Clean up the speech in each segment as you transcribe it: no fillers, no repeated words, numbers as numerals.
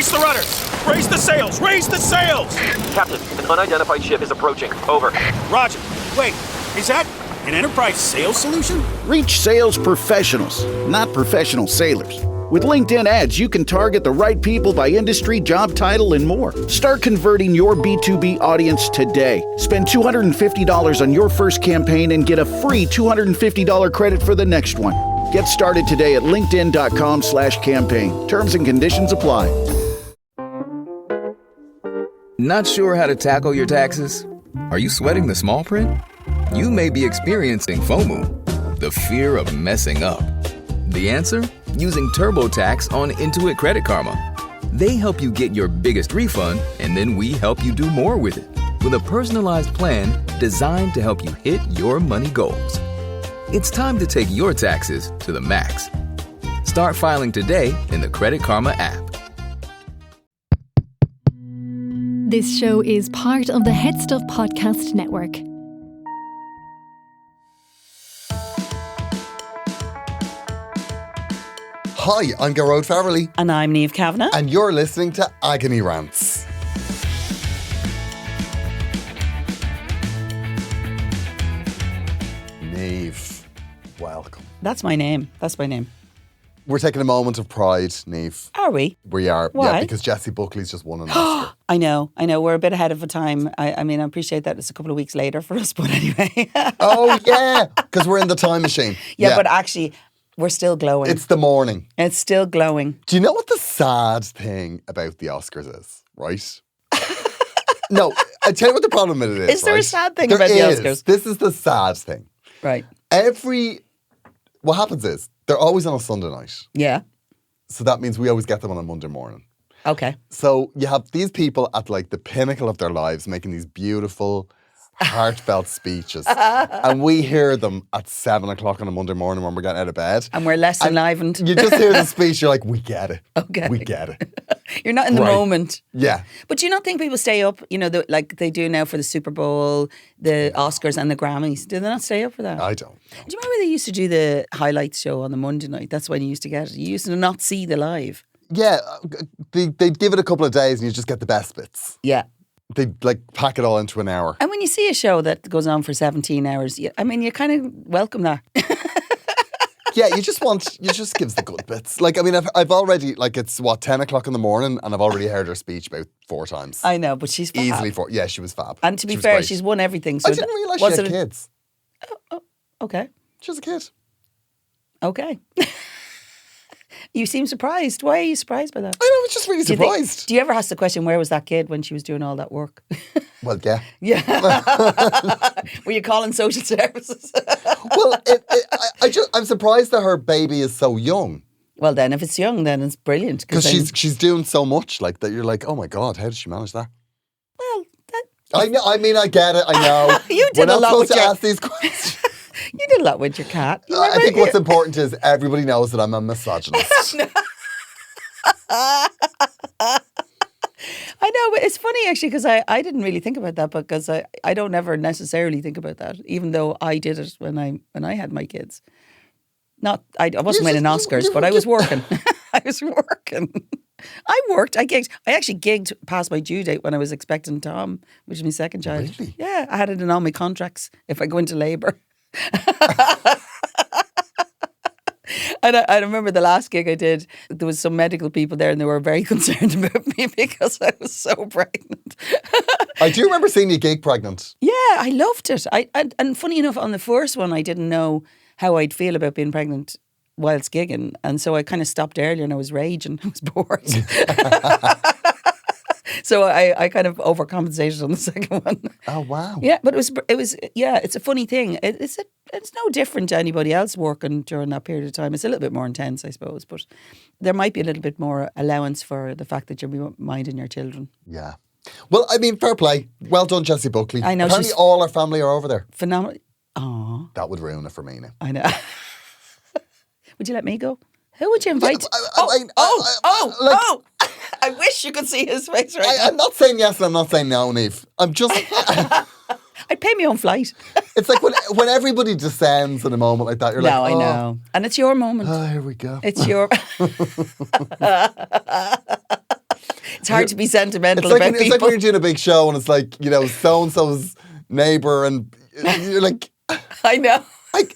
Brace the rudders! Raise the sails! Raise the sails! Captain, an unidentified ship is approaching. Over. Roger. Wait, is that an Enterprise sales solution? Reach sales professionals, not professional sailors. With LinkedIn ads, you can target the right people by industry, job title, and more. Start converting your B2B audience today. Spend $250 on your first campaign and get a free $250 credit for the next one. Get started today at linkedin.com/campaign. Terms and conditions apply. Not sure how to tackle your taxes? Are you sweating the small print? You may be experiencing FOMO, the fear of messing up. The answer? Using TurboTax on Intuit Credit Karma. They help you get your biggest refund, and then we help you do more with it. With a personalized plan designed to help you hit your money goals. It's time to take your taxes to the max. Start filing today in the Credit Karma app. This show is part of the Head Stuff Podcast Network. Hi, I'm Gearóid. And I'm Niamh Kavanagh. And you're listening to Agony Rants. Niamh, welcome. That's my name. We're taking a moment of pride, Niamh. Are we? We are. Why? Yeah, because Jessie Buckley's just won an Oscar. I know. We're a bit ahead of the time. I mean, I appreciate that it's a couple of weeks later for us, but anyway. Oh, yeah, because we're in the time machine. Yeah, but actually, we're still glowing. It's the morning. It's still glowing. Do you know what the sad thing about the Oscars is, right? No, I tell you what the problem with it is. Is there right? a sad thing about the Oscars? This is the sad thing. Right. What happens is, they're always on a Sunday night. Yeah. So that means we always get them on a Monday morning. Okay. So you have these people at like the pinnacle of their lives making these beautiful, heartfelt speeches. And we hear them at 7 o'clock on a Monday morning when we're getting out of bed. And we're less enlivened. You just hear the speech, you're like, we get it. Okay. We get it. You're not in the moment. Yeah. But do you not think people stay up, like they do now for the Super Bowl, the Oscars and the Grammys? Do they not stay up for that? I don't. Do you remember they used to do the highlights show on the Monday night? That's when you used to get it. You used to not see the live. Yeah. They'd give it a couple of days and you just get the best bits. Yeah. They'd like pack it all into an hour. And when you see a show that goes on for 17 hours, you kind of welcome that. Yeah, you just gives the good bits. Like, I mean, I've already, it's 10 o'clock in the morning and I've already heard her speech about 4 times. I know, but she's fab. Easily 4. Yeah, she was fab. And to be fair, she's won everything. So I didn't realise she had kids. Oh, okay. She was a kid. Okay. You seem surprised. Why are you surprised by that? I know, I was just really surprised. Do you ever ask the question, where was that kid when she was doing all that work? Well, yeah. Yeah. Were you calling social services? Well, I'm surprised that her baby is so young. Well, then, if it's young, then it's brilliant. Because she's doing so much like that. You're like, oh my God, how did she manage that? Well, I know. I mean, I get it. I know. You did We're a lot not with supposed to your... ask these questions. You did a lot with your cat. I think what's important is everybody knows that I'm a misogynist. I know, but it's funny actually because I didn't really think about that because I don't ever necessarily think about that, even though I did it when I had my kids. I wasn't winning Oscars, but I was working. I was working. I worked. I gigged. I actually gigged past my due date when I was expecting Tom, which is my second child. Really? Yeah, I had it in all my contracts if I go into labour. And I remember the last gig I did, there was some medical people there and they were very concerned about me because I was so pregnant. I do remember seeing you gig pregnant. Yeah, I loved it. And funny enough, on the first one, I didn't know how I'd feel about being pregnant whilst gigging. And so I kind of stopped earlier and I was raging. I was bored. So I kind of overcompensated on the second one. Oh, wow. Yeah, but it was it's a funny thing. It's no different to anybody else working during that period of time. It's a little bit more intense, I suppose, but there might be a little bit more allowance for the fact that you're minding your children. Yeah. Well, I mean, fair play. Well done, Jessie Buckley. I know. Apparently all our family are over there. Phenomenal. Aww. That would ruin it for me now. I know. Would you let me go? Who would you invite? I wish you could see his face right now. I'm not saying yes and I'm not saying no, Niamh. I'm just... I'd pay my own flight. It's like when everybody descends in a moment like that, you're like, I know. And it's your moment. Oh, here we go. It's your... It's hard to be sentimental It's like, about it's people. like when you're doing a big show and it's like, so-and-so's neighbour and you're like... I know. I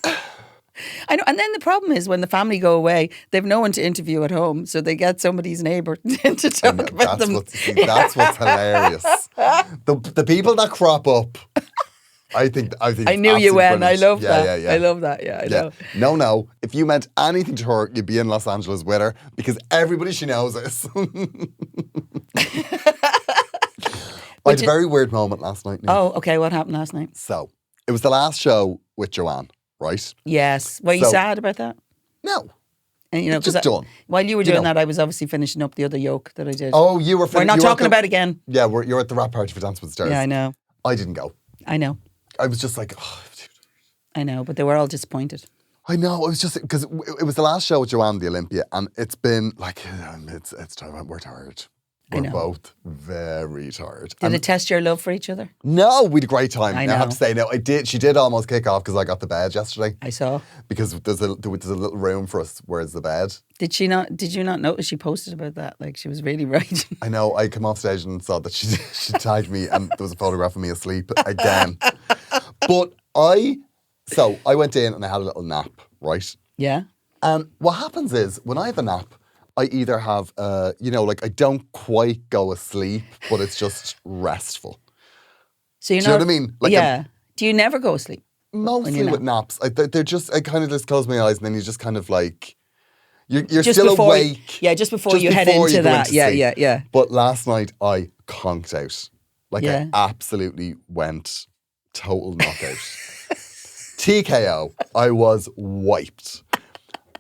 know. And then the problem is when the family go away, they've no one to interview at home. So they get somebody's neighbour to talk about them. That's what's hilarious. The people that crop up, I think I knew you when. I love that. Yeah. I love that. Yeah, I know. No. If you meant anything to her, you'd be in Los Angeles with her because everybody she knows is. I had a very weird moment last night. Niamh. Oh, okay. What happened last night? So, it was the last show with Joanne, right? Yes. Were you sad about that? No. And, It's just done. While you were doing that, I was obviously finishing up the other yoke that I did. Oh, you were... We're not talking about it again. Yeah, you're at the rap party for Dance with the Stars. Yeah, I know. I didn't go. I know. I was just like... Oh, dude. I know, but they were all disappointed. I know. It was just... Because it was the last show with Joanne, the Olympia, and it's been like... It's time. We're tired. We're both very tired. Did it test your love for each other? No, we had a great time. I know. I have to say, no, she did almost kick off because I got the bed yesterday. I saw. Because there's a little room for us where's the bed. Did you not notice she posted about that? Like she was really right. I know. I come off stage and saw that she tagged me and there was a photograph of me asleep again. But I went in and I had a little nap, right? Yeah. And what happens is when I have a nap, I either have, I don't quite go asleep, but it's just restful. So you know what I mean? Like do you never go asleep? Mostly with naps. They're just, I kind of just close my eyes and then you just kind of like, you're just still before, awake. Yeah, just before you head into that. Yeah. But last night I conked out. Like I absolutely went total knockout. TKO. I was wiped.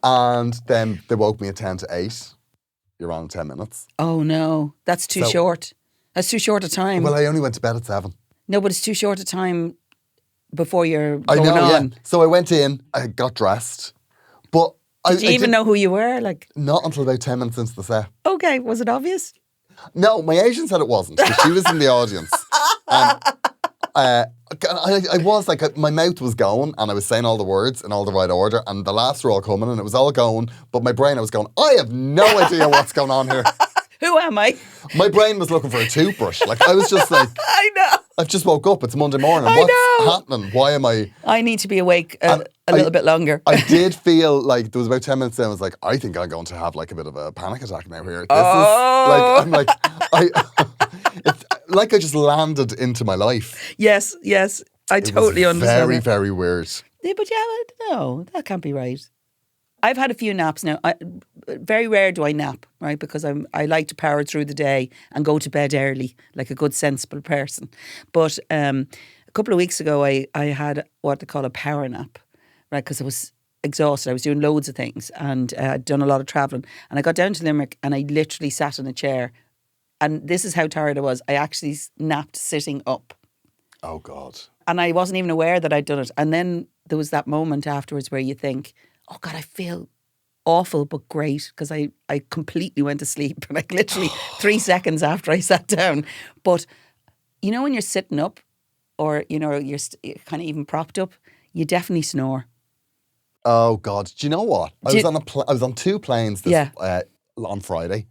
And then they woke me at 10 to 8. You're on 10 minutes. Oh, no. That's too short. That's too short a time. Well, I only went to bed at 7. No, but it's too short a time before you're going I know, on. Yeah. So I went in, I got dressed. But Did you even know who you were? Like, not until about 10 minutes into the set. Okay. Was it obvious? No, my agent said it wasn't. Because she was in the audience. I was like, my mouth was going and I was saying all the words in all the right order and the laughs were all coming and it was all going, but my brain, I was going, I have no idea what's going on here. Who am I? My brain was looking for a toothbrush. Like, I was just like, I know. I've just woke up. It's Monday morning. What's happening? Why am I... I need to be awake a little bit longer. I did feel like there was about 10 minutes in, I was like, I think I'm going to have like a bit of a panic attack now here. This is like, I'm like, it's like I just landed into my life. Yes. I totally understand. Very, it. very weird. Yeah, but no, that can't be right. I've had a few naps now. Very rare do I nap, right? Because I like to power through the day and go to bed early, like a good, sensible person. But a couple of weeks ago, I had what they call a power nap, right? Because I was exhausted. I was doing loads of things and I'd done a lot of travelling. And I got down to Limerick and I literally sat in a chair. And this is how tired I was. I actually napped sitting up. Oh, God. And I wasn't even aware that I'd done it. And then there was that moment afterwards where you think, oh God, I feel awful but great because I completely went to sleep. Like literally 3 seconds after I sat down. But you know when you're sitting up or, you know, you're kind of even propped up, you definitely snore. Oh, God. Do you know what? I was on 2 planes on Friday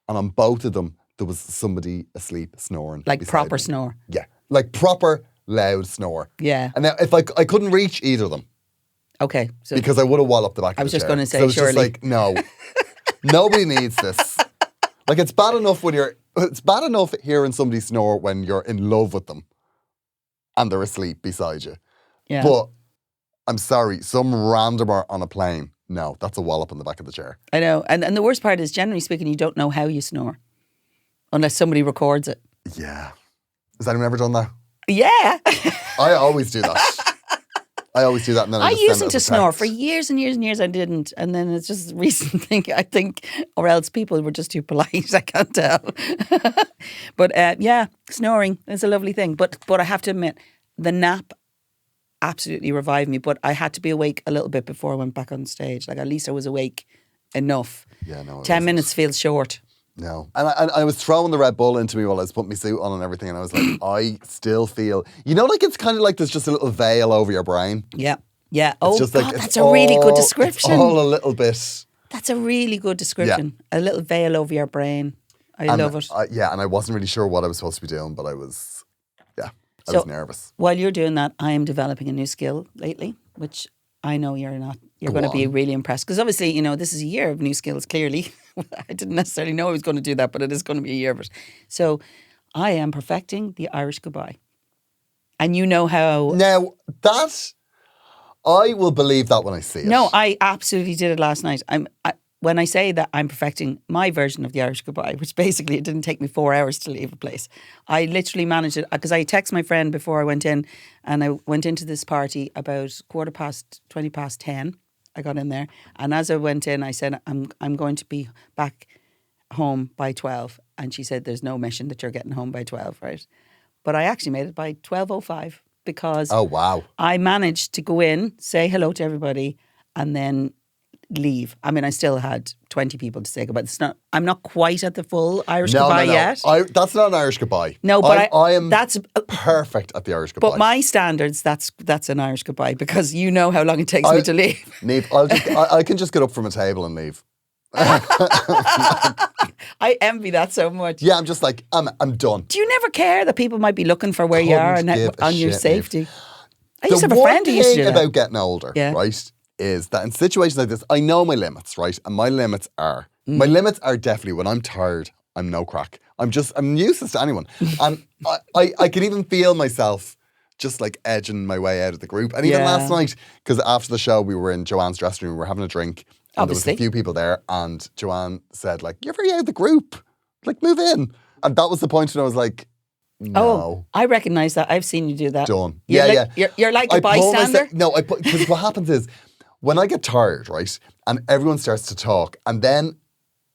and on both of them there was somebody asleep snoring. Like proper snore? Yeah. Like proper loud snore. Yeah. And now if I couldn't reach either of them. Okay. So because I would have walloped the back of the chair. I was just going to say, so surely. Just like, no. Nobody needs this. Like it's bad enough hearing somebody snore when you're in love with them and they're asleep beside you. Yeah. But I'm sorry, some randomer on a plane, no, that's a wallop in the back of the chair. I know. And the worst part is, generally speaking, you don't know how you snore unless somebody records it. Yeah. Has anyone ever done that? Yeah. I always do that. And then I used to snore for years and years and years. I didn't, and then it's just a recent thing. I think, or else people were just too polite. I can't tell. But yeah, snoring is a lovely thing. But I have to admit, the nap absolutely revived me. But I had to be awake a little bit before I went back on stage. Like at least I was awake enough. Yeah, no. 10 minutes feels short. No. And I was throwing the Red Bull into me while I was putting my suit on and everything. And I was like, I still feel, you know, like it's kind of like there's just a little veil over your brain. Yeah. Yeah. Oh, just God, like, that's a really good description. It's all a little bit. That's a really good description. Yeah. A little veil over your brain. I love it. And I wasn't really sure what I was supposed to be doing, but I was nervous. While you're doing that, I am developing a new skill lately, which I know you're not. You're going to be really impressed. Because obviously, you know, this is a year of new skills, clearly. I didn't necessarily know I was going to do that, but it is going to be a year of it. So I am perfecting the Irish goodbye. And you know how... Now, that... I will believe that when I see it. No, I absolutely did it last night. When I say that I'm perfecting my version of the Irish goodbye, which basically it didn't take me 4 hours to leave a place. I literally managed it because I texted my friend before I went in, and I went into this party about 20 past 10. I got in there, and as I went in, I said, I'm going to be back home by 12. And she said, there's no mission that you're getting home by 12, right? But I actually made it by 12:05 because I managed to go in, say hello to everybody, and then leave. I mean, I still had 20 people to say goodbye. I'm not quite at the full Irish goodbye yet. That's not an Irish goodbye. No, but I am perfect at the Irish goodbye. But my standards, that's an Irish goodbye because you know how long it takes me to leave. Niamh, I can just get up from a table and leave. I envy that so much. Yeah, I'm just like, I'm done. Do you never care that people might be looking for where you are and on your safety? Niamh. I used to have a friend who used to do that. The one thing about getting older, right, is that in situations like this, I know my limits, right? And my limits are definitely when I'm tired, I'm no crack. I'm useless to anyone. And I can even feel myself just like edging my way out of the group. And even last night, because after the show, we were in Joanne's dressing room, we were having a drink. And obviously. there was a few people there, and Joanne said, like, you're very out of the group. Like, move in. And that was the point when I was like, no. Oh, I recognise that. I've seen you do that. Done. You're like a bystander? Because what happens is, when I get tired, right, and everyone starts to talk, and then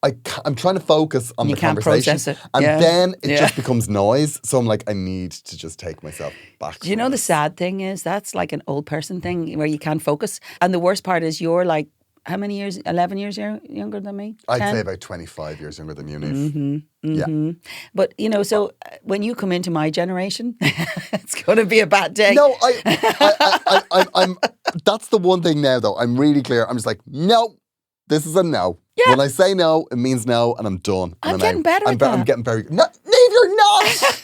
I'm trying to focus on the conversation. Process it. And then it just becomes noise. So I'm like, I need to just take myself back. Do you know the sad thing is, that's like an old person thing where you can't focus. And the worst part is you're like, how many years? 11 years younger than me? 10? I'd say about 25 years younger than you, Niamh. Yeah. But, you know, so when you come into my generation, it's going to be a bad day. No, I'm. That's the one thing now, though. I'm really clear. I'm just like, no, this is a no. Yeah. When I say no, it means no, and I'm done. I'm getting better at that. I'm getting very... No, Niamh, you're not!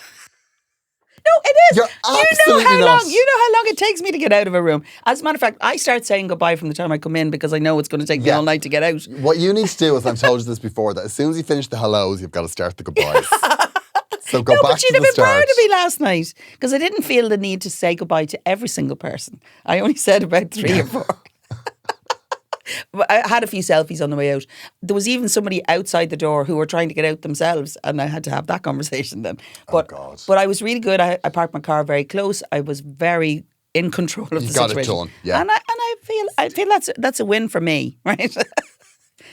No, it is. You're absolutely you know not. You know how long it takes me to get out of a room. As a matter of fact, I start saying goodbye from the time I come in because I know it's going to take me all night to get out. What you need to do is, I've told you this before, that as soon as you finish the hellos, you've got to start the goodbyes. So go back to the start. But you'd have been proud of me last night because I didn't feel the need to say goodbye to every single person. I only said about 3 or 4. I had a few selfies on the way out. There was even somebody outside the door who were trying to get out themselves, and I had to have that conversation then. But, but I was really good. I parked my car very close. I was very in control of the situation. You got it done, yeah. And I feel that's a win for me, right?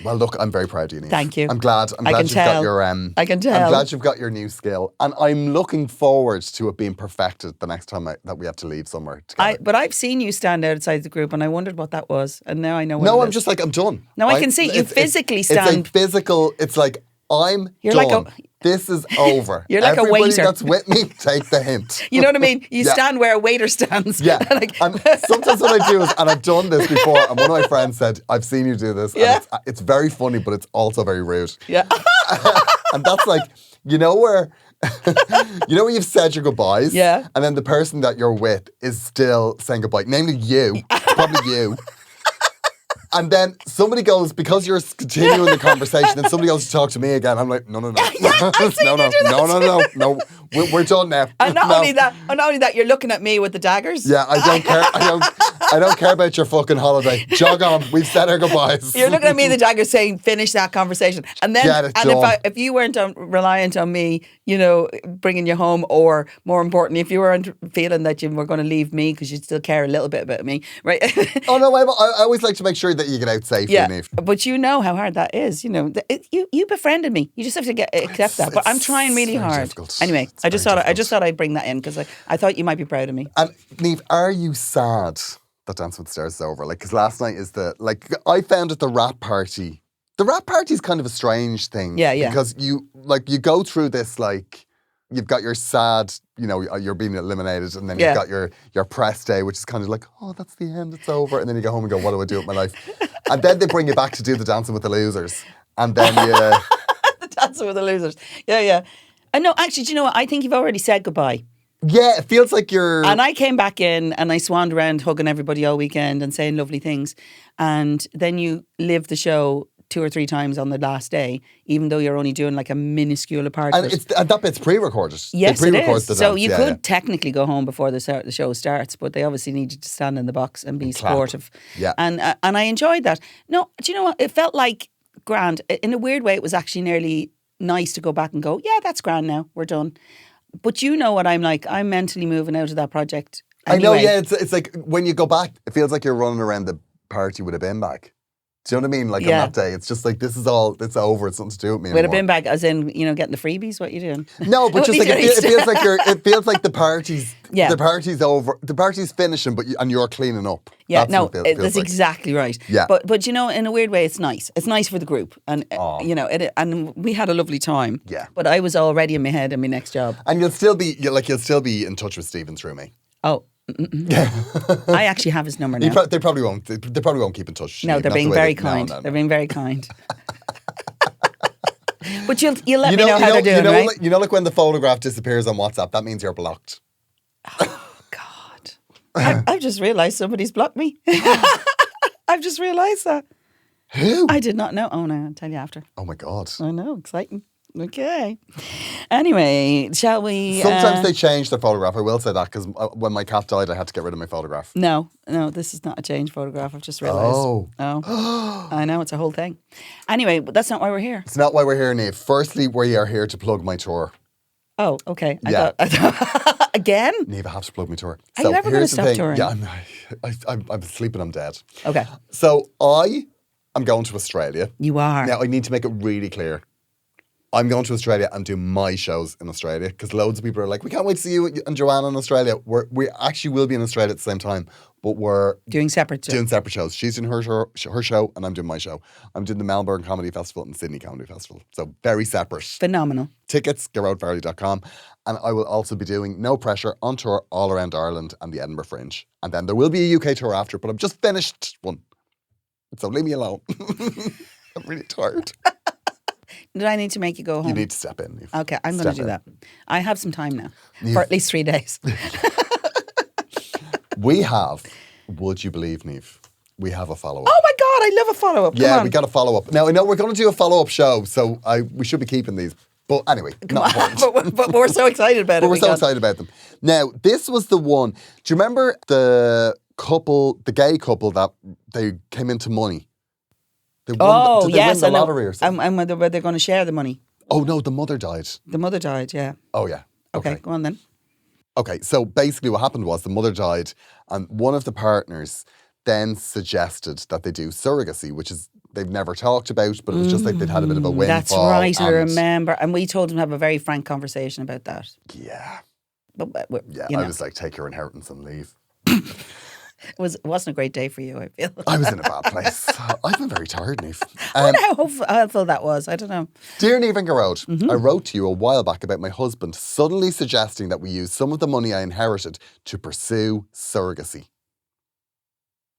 Well, look, I'm very proud of you, Niamh. Thank you. I'm glad you've got your... I can tell. I'm glad you've got your new skill. And I'm looking forward to it being perfected the next time that we have to leave somewhere together. But I've seen you stand outside the group and I wondered what that was. And now I know what I'm just like, I'm done. No, I can see you physically stand. It's a physical... It's like, You're done. Like this is over. You're like Everybody a waiter. That's with me, take the hint. You know what I mean? You stand where a waiter stands. Yeah. And sometimes what I do is, and I've done this before, and one of my friends said, I've seen you do this. Yeah. And it's very funny, but it's also very rude. Yeah. And that's like, you know where you've said your goodbyes. Yeah. And then the person that you're with is still saying goodbye. Namely you. Probably you. And then somebody goes, because you're continuing the conversation, and somebody goes to talk to me again. I'm like, no. We're done now. And not only that, you're looking at me with the daggers. Yeah, I don't care. I don't care about your fucking holiday. Jog on. We've said our goodbyes. You're looking at me with the daggers saying, finish that conversation. And then, get it done. if you weren't reliant on me, you know, bringing you home, or more importantly, if you weren't feeling that you were going to leave me because you still care a little bit about me, right? Oh no, I always like to make sure that you get out safely, Niamh. But you know how hard that is. You know, you befriended me. You just have to accept that. But I'm trying really hard. Difficult. Anyway, I just thought I'd bring that in because I thought you might be proud of me. And Niamh, are you sad that Dance with the Stars is over? Like, because last night is I found at the rap party. The rap party is kind of a strange thing. Yeah. Because you go through this, like, you've got your sad, you know, you're being eliminated, and then you've got your press day, which is kind of like, oh, that's the end, it's over. And then you go home and go, what do I do with my life? And then they bring you back to do the Dancing with the Losers. And then you... Dancing with the losers. Yeah. No, actually, do you know what? I think you've already said goodbye. Yeah, it feels like you're... And I came back in and I swanned around hugging everybody all weekend and saying lovely things. And then you live the show 2 or 3 times on the last day, even though you're only doing like a minuscule part of it. And that bit's pre-recorded. Yes, they it pre-record is. the So dance. you Yeah, could yeah. technically go home before the show starts, but they obviously need you to stand in the box and be clap. supportive. Yeah. And I enjoyed that. No, do you know what? It felt like grand. In a weird way, it was actually nearly nice to go back and go, yeah, that's grand now. We're done. But you know what I'm like. I'm mentally moving out of that project anyway. I know, yeah. It's like when you go back, it feels like you're running around the party with a bin bag. Do you know what I mean? Like on that day, it's just like, it's over. It's nothing to do with me With a anymore. bin bag, as in, getting the freebies, what you doing? No, but just like it feels like it feels like the party's Yeah. the party's over. The party's finishing, and you're cleaning up. Yeah, That's no, what it feels that's like. exactly right. Yeah. But in a weird way, it's nice. It's nice for the group, and and we had a lovely time. Yeah. But I was already in my head in my next job. And you'll still be in touch with Stephen through me. Oh, I actually have his number now. They probably won't. They probably won't keep in touch. No, they're being very kind. No. They're being very kind. But you'll let me know how they're doing, right? Like when the photograph disappears on WhatsApp, that means you're blocked. Oh God! I've just realised somebody's blocked me. I've just realised that. Who? I did not know. Oh no, I'll tell you after. Oh my God. I know, exciting. Okay. Anyway, shall we? Sometimes they change their photograph. I will say that because when my cat died, I had to get rid of my photograph. No, this is not a change photograph. I've just realised. Oh. I know, it's a whole thing. Anyway, but that's not why we're here. It's not why we're here, Niamh. Firstly, we are here to plug my tour. Oh, okay. Yeah. I thought again? Niamh, I have to plug my tour. Are you ever going to stop touring? Yeah, I'm sleeping. I'm dead. Okay. So I am going to Australia. You are. Now I need to make it really clear. I'm going to Australia and do my shows in Australia because loads of people are like, we can't wait to see you and Joanna in Australia. We actually will be in Australia at the same time, but we're doing separate shows. She's doing her show and I'm doing my show. I'm doing the Melbourne Comedy Festival and Sydney Comedy Festival. So very separate. Phenomenal. Tickets, gearóidfarley.com. And I will also be doing No Pressure on tour all around Ireland and the Edinburgh Fringe. And then there will be a UK tour after, but I've just finished one. So leave me alone. I'm really tired. Did I need to make you go home? You need to step in. Niamh. Okay, I'm going to do that. I have some time now for at least 3 days. We have, would you believe, Niamh? We have a follow-up. Oh my God, I love a follow-up. Yeah, Come on. we got a follow-up. Now, I know we're going to do a follow-up show, so we should be keeping these. But anyway, not important. but we're so excited about it. We're so excited about them. Now, this was the one. Do you remember the gay couple that they came into money? They won, did they win the lottery or something? And were they going to share the money? Oh no, the mother died. The mother died, yeah. Oh yeah. Okay, go on then. Okay, so basically what happened was the mother died and one of the partners then suggested that they do surrogacy, which is they've never talked about, but it was just like they'd had a bit of a windfall. That's right, I remember. And we told them to have a very frank conversation about that. Yeah. But I was like, take your inheritance and leave. It wasn't a great day for you, I feel. I was in a bad place. I've been very tired, Niamh. I wonder how helpful that was. I don't know. Dear Niamh and Gearóid, I wrote to you a while back about my husband suddenly suggesting that we use some of the money I inherited to pursue surrogacy.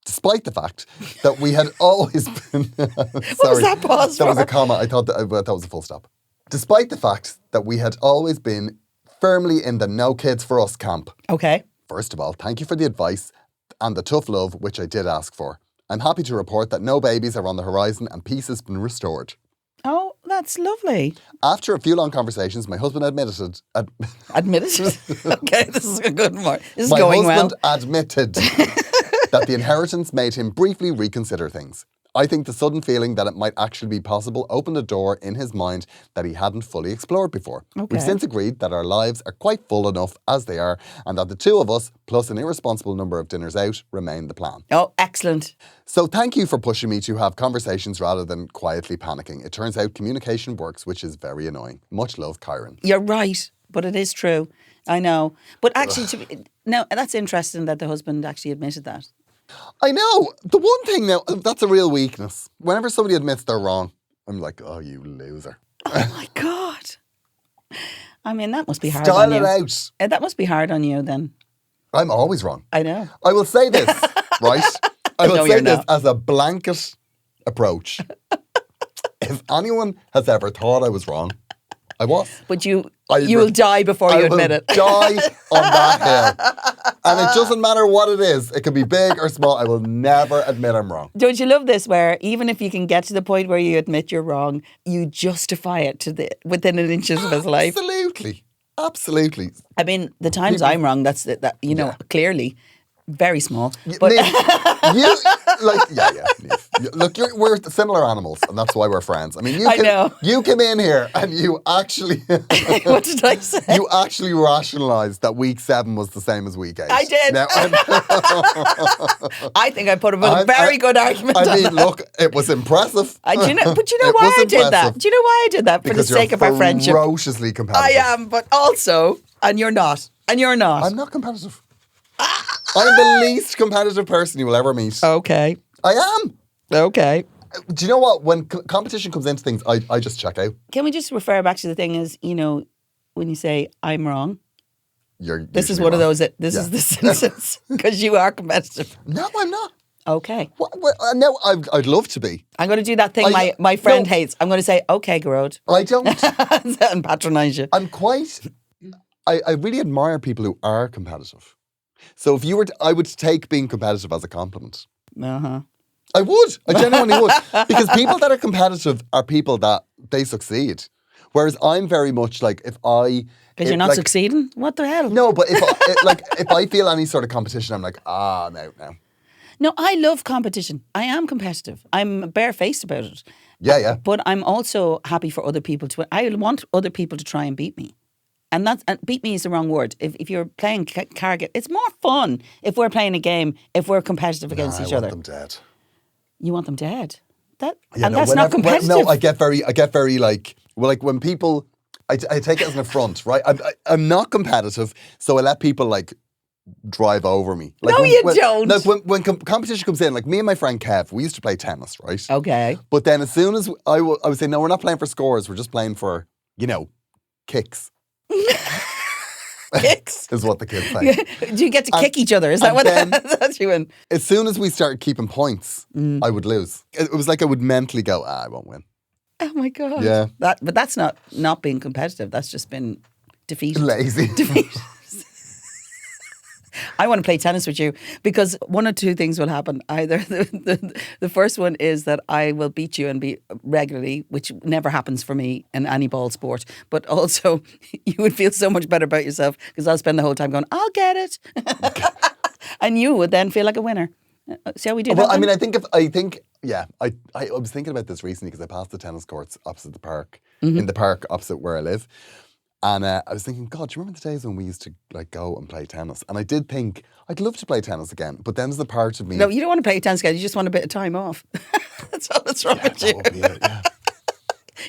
Despite the fact that we had always been... What was that pause That was for? a comma. I thought that was a full stop. Despite the fact that we had always been firmly in the no kids for us camp. Okay. First of all, thank you for the advice and the tough love, which I did ask for. I'm happy to report that no babies are on the horizon and peace has been restored. Oh, that's lovely. After a few long conversations, my husband admitted... Admitted? Okay, this is a good one. This is my going well. husband admitted that the inheritance made him briefly reconsider things. I think the sudden feeling that it might actually be possible opened a door in his mind that he hadn't fully explored before. Okay. We've since agreed that our lives are quite full enough as they are and that the two of us, plus an irresponsible number of dinners out, remain the plan. Oh, excellent. So thank you for pushing me to have conversations rather than quietly panicking. It turns out communication works, which is very annoying. Much love, Kyron. You're right, but it is true. I know. But actually, now that's interesting that the husband actually admitted that. I know. The one thing now, that's a real weakness. Whenever somebody admits they're wrong, I'm like, oh, you loser. Oh my God. I mean, that must be hard Style on you. it out. That must be hard on you then. I'm always wrong. I know. I will say this, right? I will No, say you're this not. as a blanket approach. if anyone has ever thought I was wrong, I was. But you'll die before you admit it. I will die on that hill. And it doesn't matter what it is. It can be big or small. I will never admit I'm wrong. Don't you love this where even if you can get to the point where you admit you're wrong, you justify it within an inches of his life? Absolutely. I mean, the times I'm wrong, that's clearly very small. But Niamh, look, we're similar animals, and that's why we're friends. I mean, you came in here and you actually what did I say? You actually rationalised that week 7 was the same as week 8. I did. Now, I think I put up a very good argument. I mean, look, it was impressive. Do you know why I did that? Do you know why I did that? For because the sake of our friendship. Ferociously competitive. I am, but also, and you're not. And you're not. I'm not competitive. I'm the least competitive person you will ever meet. Okay. I am. Okay. Do you know what? When competition comes into things, I just check out. Can we just refer back to the thing is, when you say, I'm wrong, this is one of those, this is the sentence, because you are competitive. No, I'm not. Okay. No, I'd love to be. I'm going to do that thing my friend hates. I'm going to say, okay, Gearóid. I don't. And patronise you. I really admire people who are competitive. So if you were I would take being competitive as a compliment. Uh-huh. I would. I genuinely would. Because people that are competitive are people that they succeed. Whereas I'm very much like because you're not succeeding? What the hell? No, but if I feel any sort of competition, I'm like, no. No, I love competition. I am competitive. I'm barefaced about it. Yeah. But I'm also happy for other people to. I want other people to try and beat me. And beat me is the wrong word. If you're playing Carragher, it's more fun if we're playing a game, if we're competitive against each other. I want them dead. You want them dead? That's whenever, not competitive. No, I get very like when people, I take it as an affront, right? I'm not competitive, so I let people like drive over me. Like no, you don't. Like when competition comes in, like me and my friend Kev, we used to play tennis, right? Okay. But then as soon as I would say, no, we're not playing for scores, we're just playing for, kicks. Kicks is what the kids say. Do you get to kick each other? Is that what that's you in? As soon as we started keeping points, I would lose. It was like I would mentally go, I won't win. Oh my God. Yeah. But that's not being competitive. That's just been defeated. Lazy. Defeated. I want to play tennis with you because one or two things will happen. Either the first one is that I will beat you and be regularly, which never happens for me in any ball sport. But also, you would feel so much better about yourself because I'll spend the whole time going, I'll get it. And you would then feel like a winner. See how we do that? Well, I mean, I was thinking about this recently because I passed the tennis courts opposite the park, in the park opposite where I live. And I was thinking, God, do you remember the days when we used to like go and play tennis? And I did think I'd love to play tennis again. But then there's the part of me. No, you don't want to play tennis again. You just want a bit of time off. That's all that's wrong with you. That would be it, yeah.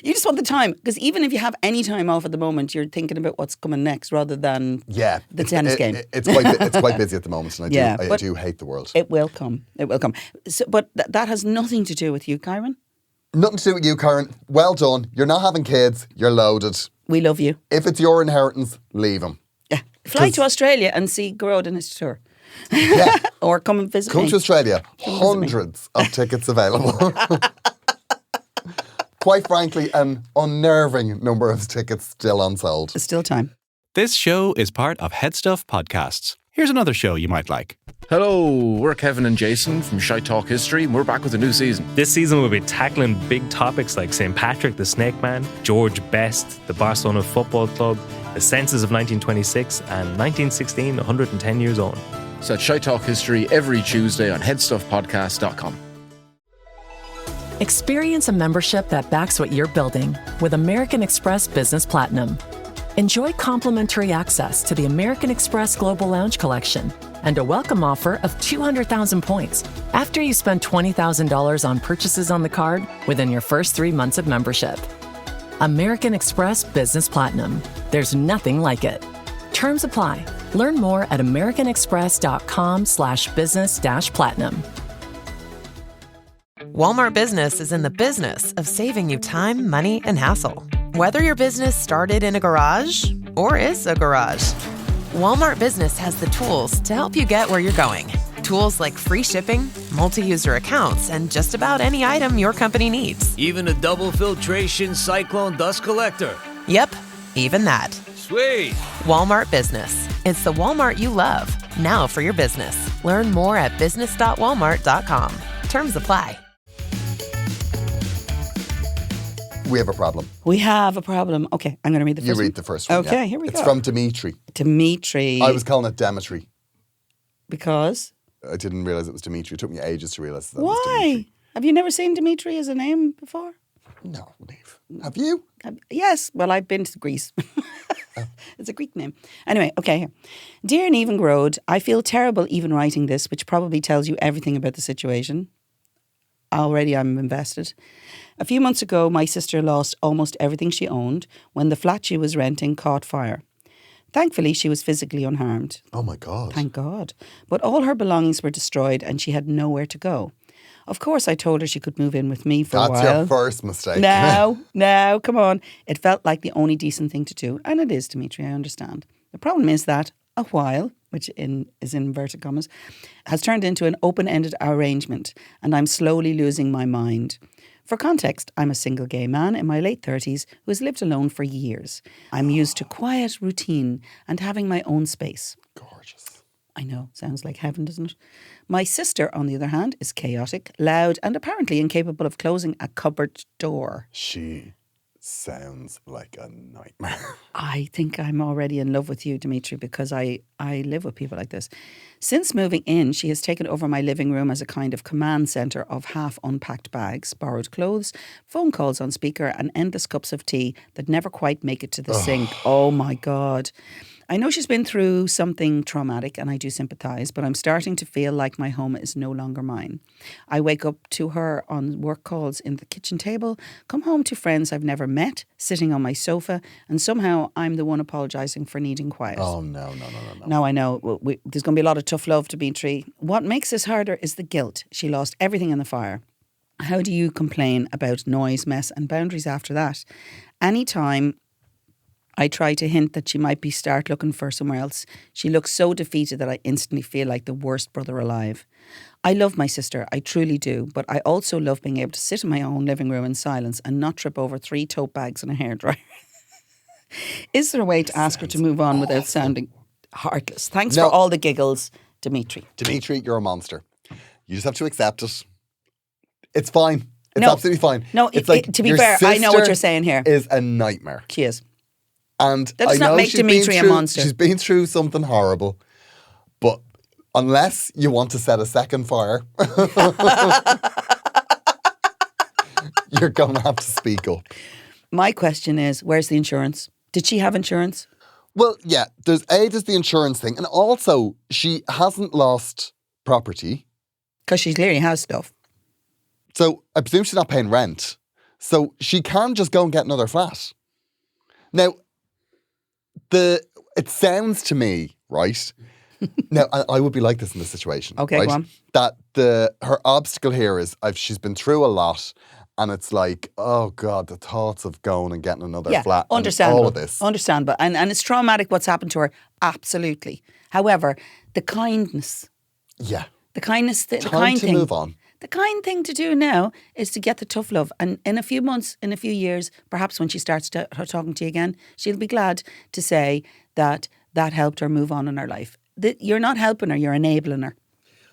You just want the time. Because even if you have any time off at the moment, you're thinking about what's coming next rather than the tennis game. It's quite busy at the moment. And I do hate the world. It will come. It will come. So, but that has nothing to do with you, Kyron. Nothing to do with you, Karen. Well done. You're not having kids. You're loaded. We love you. If it's your inheritance, leave them. Yeah. Fly to Australia and see Gearóid in his tour. Yeah. Or come and visit me. Come to Australia. Hundreds of tickets available. Quite frankly, an unnerving number of tickets still unsold. There's still time. This show is part of Headstuff Podcasts. Here's another show you might like. Hello, we're Kevin and Jason from Shite Talk History, and we're back with a new season. This season we'll be tackling big topics like St. Patrick the Snake Man, George Best, the Barcelona Football Club, the census of 1926, and 1916, 110 years on. So at Shite Talk History every Tuesday on headstuffpodcast.com. Experience a membership that backs what you're building with American Express Business Platinum. Enjoy complimentary access to the American Express Global Lounge Collection and a welcome offer of 200,000 points after you spend $20,000 on purchases on the card within your first 3 months of membership. American Express Business Platinum. There's nothing like it. Terms apply. Learn more at americanexpress.com/business-platinum. Walmart Business is in the business of saving you time, money, and hassle. Whether your business started in a garage or is a garage, Walmart Business has the tools to help you get where you're going. Tools like free shipping, multi-user accounts, and just about any item your company needs. Even a double filtration cyclone dust collector. Yep, even that. Sweet. Walmart Business. It's the Walmart you love. Now for your business. Learn more at business.walmart.com. Terms apply. We have a problem. We have a problem. Okay, I'm going to read the first one. You read the first one. Okay, yeah. here we go. It's from Dimitri. Dimitri. I was calling it Demetri. Because? I didn't realise it was Dimitri. It took me ages to realise that. Why? Have you never seen Dimitri as a name before? No, Niamh. Have you? Yes. Well, I've been to Greece. It's a Greek name. Anyway, okay. Here. Dear Niamh and Gearóid, I feel terrible even writing this, which probably tells you everything about the situation. Already I'm invested. A few months ago, my sister lost almost everything she owned when the flat she was renting caught fire. Thankfully, she was physically unharmed. Oh my God. Thank God. But all her belongings were destroyed and she had nowhere to go. Of course, I told her she could move in with me for a while. That's your first mistake. No, come on. It felt like the only decent thing to do. And it is, Dimitri, I understand. The problem is that a while, which is in inverted commas, has turned into an open-ended arrangement and I'm slowly losing my mind. For context, I'm a single gay man in my late 30s who has lived alone for years. I'm used to quiet routine and having my own space. Gorgeous. I know, sounds like heaven, doesn't it? My sister, on the other hand, is chaotic, loud and apparently incapable of closing a cupboard door. She sounds like a nightmare. I think I'm already in love with you, Dimitri, because I live with people like this. Since moving in, she has taken over my living room as a kind of command centre of half unpacked bags, borrowed clothes, phone calls on speaker and endless cups of tea that never quite make it to the sink. Oh my God. I know she's been through something traumatic and I do sympathise, but I'm starting to feel like my home is no longer mine. I wake up to her on work calls in the kitchen table, come home to friends I've never met, sitting on my sofa, and somehow I'm the one apologising for needing quiet. Oh, no. No, I know. There's going to be a lot of tough love, Dimitri. What makes this harder is the guilt. She lost everything in the fire. How do you complain about noise, mess and boundaries after that? Anytime I try to hint that she might start looking for somewhere else, she looks so defeated that I instantly feel like the worst brother alive. I love my sister, I truly do, but I also love being able to sit in my own living room in silence and not trip over 3 tote bags and a hairdryer. Is there a way to ask her to move on without sounding heartless? Thanks for all the giggles, Dimitri. Dimitri, you're a monster. You just have to accept it. It's fine. It's absolutely fine. No, it's like, to be fair, I know what you're saying here. Is a nightmare. She is. And that does not make Dimitri a monster. She's been through something horrible, but unless you want to set a second fire, you're going to have to speak up. My question is, where's the insurance? Did she have insurance? Well, yeah, there's the insurance thing. And also, she hasn't lost property. Because she clearly has stuff. So I presume she's not paying rent. So she can just go and get another flat. Now, it sounds to me, right? Now, I would be like this in this situation. Okay, right? go on. That her obstacle here is she's been through a lot and it's like, oh God, the thoughts of going and getting another flat. Understandable. And all of this. Understandable. And it's traumatic what's happened to her. Absolutely. However, the kindness. Yeah. The kindness. The Time kind to thing. move on. The kind thing to do now is to get the tough love. And in a few months, in a few years, perhaps when she starts talking to you again, she'll be glad to say that helped her move on in her life. You're not helping her, you're enabling her.